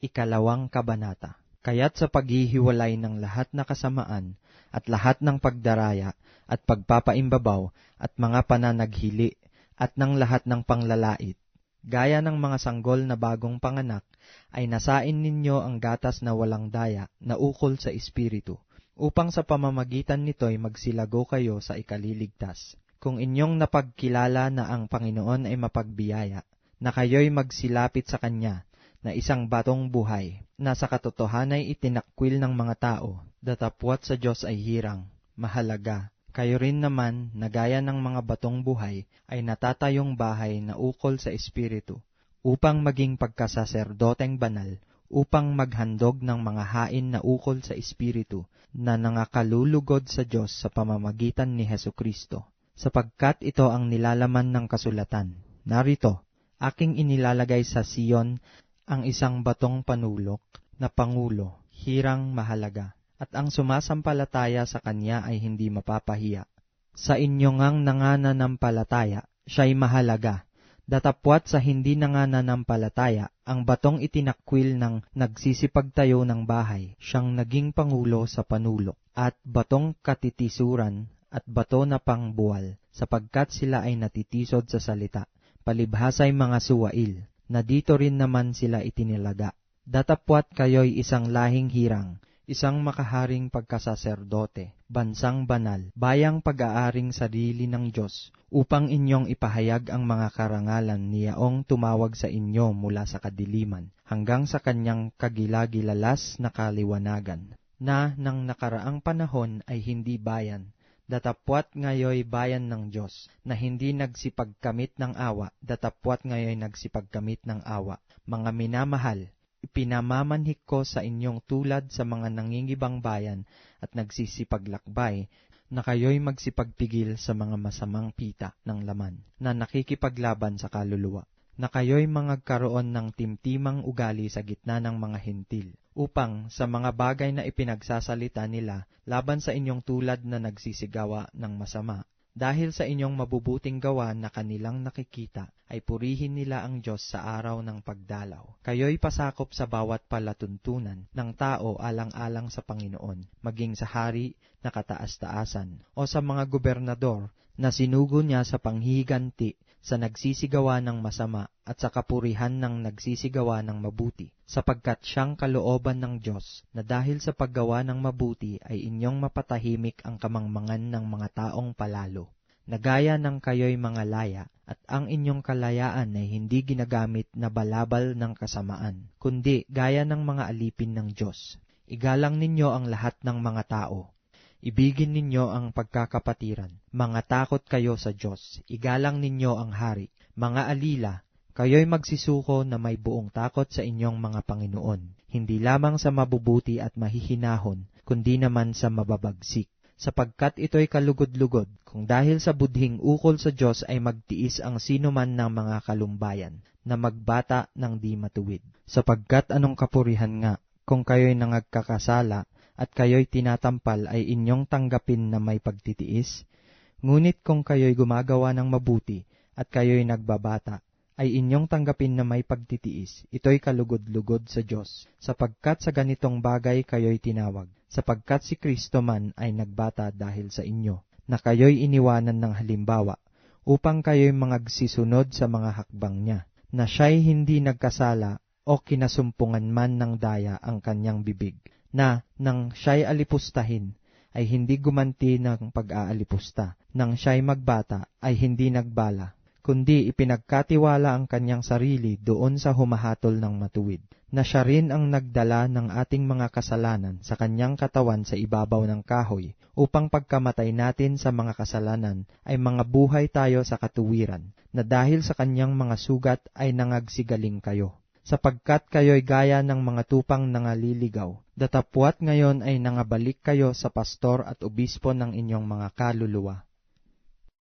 Ikalawang Kabanata. Kaya't sa paghihiwalay ng lahat na kasamaan, at lahat ng pagdaraya, at pagpapaimbabaw, at mga pananaghili, at ng lahat ng panglalait, gaya ng mga sanggol na bagong panganak, ay nasain ninyo ang gatas na walang daya, na ukol sa Espiritu, upang sa pamamagitan nito'y magsilago kayo sa ikaliligtas. Kung inyong napagkilala na ang Panginoon ay mapagbiyaya, na kayo'y magsilapit sa Kanya, na isang batong buhay, na sa katotohanay itinakwil ng mga tao, datapwat sa Diyos ay hirang, mahalaga. Kayo rin naman, na gaya ng mga batong buhay, ay natatayong bahay na ukol sa Espiritu, upang maging pagkasaserdoteng banal, upang maghandog ng mga hain na ukol sa Espiritu, na nangakalulugod sa Diyos sa pamamagitan ni Hesukristo. Sapagkat ito ang nilalaman ng kasulatan. Narito, aking inilalagay sa Siyon ang isang batong panulok na pangulo, hirang mahalaga, at ang sumasampalataya sa kanya ay hindi mapapahiya. Sa inyo ngang nangananampalataya, siya'y mahalaga. Datapwat sa hindi nangananampalataya, ang batong itinakwil ng nagsisipagtayo ng bahay, siyang naging pangulo sa panulok, at batong katitisuran, at bato na pangbuwal, sapagkat sila ay natitisod sa salita, palibhasay mga suwail, na dito rin naman sila itinilaga. Datapwat kayo'y isang lahing hirang, isang makaharing pagkasaserdote, bansang banal, bayang pag-aaring sarili ng Diyos, upang inyong ipahayag ang mga karangalan niyaong tumawag sa inyo mula sa kadiliman, hanggang sa kanyang kagilagilalas na kaliwanagan, na nang nakaraang panahon ay hindi bayan, datapwat ngayoy bayan ng Diyos, na hindi nagsipagkamit ng awa, datapwat ngayoy nagsipagkamit ng awa. Mga minamahal, ipinamamanhik ko sa inyong tulad sa mga nangingibang bayan at nagsisipaglakbay, na kayo'y magsipagpigil sa mga masamang pita ng laman, na nakikipaglaban sa kaluluwa, na kayo'y mangagkaroon ng timtimang ugali sa gitna ng mga hentil, upang sa mga bagay na ipinagsasalita nila laban sa inyong tulad na nagsisigawa ng masama, dahil sa inyong mabubuting gawa na kanilang nakikita, ay purihin nila ang Diyos sa araw ng pagdalaw. Kayo'y pasakop sa bawat palatuntunan ng tao alang-alang sa Panginoon, maging sa hari na kataas-taasan, o sa mga gobernador na sinugo niya sa panghihiganti sa nagsisigawa ng masama at sa kapurihan ng nagsisigawa ng mabuti, sapagkat siyang kalooban ng Diyos na dahil sa paggawa ng mabuti ay inyong mapatahimik ang kamangmangan ng mga taong palalo, na gaya ng kayo'y mga laya, at ang inyong kalayaan ay hindi ginagamit na balabal ng kasamaan, kundi gaya ng mga alipin ng Diyos. Igalang ninyo ang lahat ng mga tao. Ibigin ninyo ang pagkakapatiran. Mga takot kayo sa Diyos. Igalang ninyo ang hari. Mga alila, kayo'y magsisuko na may buong takot sa inyong mga Panginoon, hindi lamang sa mabubuti at mahihinahon, kundi naman sa mababagsik. Sapagkat ito'y kalugod-lugod, kung dahil sa budhing ukol sa Diyos ay magtiis ang sinuman ng mga kalumbayan, na magbata ng di matuwid. Sapagkat anong kapurihan nga, kung kayo'y nangagkakasala, at kayo'y tinatampal ay inyong tanggapin na may pagtitiis? Ngunit kung kayo'y gumagawa ng mabuti, at kayo'y nagbabata, ay inyong tanggapin na may pagtitiis. Ito'y kalugod-lugod sa Diyos, sapagkat sa ganitong bagay kayo'y tinawag, sapagkat si Kristo man ay nagbata dahil sa inyo, na kayo'y iniwanan ng halimbawa, upang kayo'y magsisunod sa mga hakbang niya, na siya'y hindi nagkasala o kinasumpungan man ng daya ang kanyang bibig, na nang siya'y alipustahin, ay hindi gumanti ng pag-aalipusta, nang siya'y magbata, ay hindi nagbala, kundi ipinagkatiwala ang kanyang sarili doon sa humahatol ng matuwid, na siya rin ang nagdala ng ating mga kasalanan sa kanyang katawan sa ibabaw ng kahoy, upang pagkamatay natin sa mga kasalanan, ay mga buhay tayo sa katuwiran, na dahil sa kanyang mga sugat ay nangagsigaling kayo. Sapagkat kayo'y gaya ng mga tupang nangaliligaw, datapwat ngayon ay nangabalik kayo sa pastor at obispo ng inyong mga kaluluwa.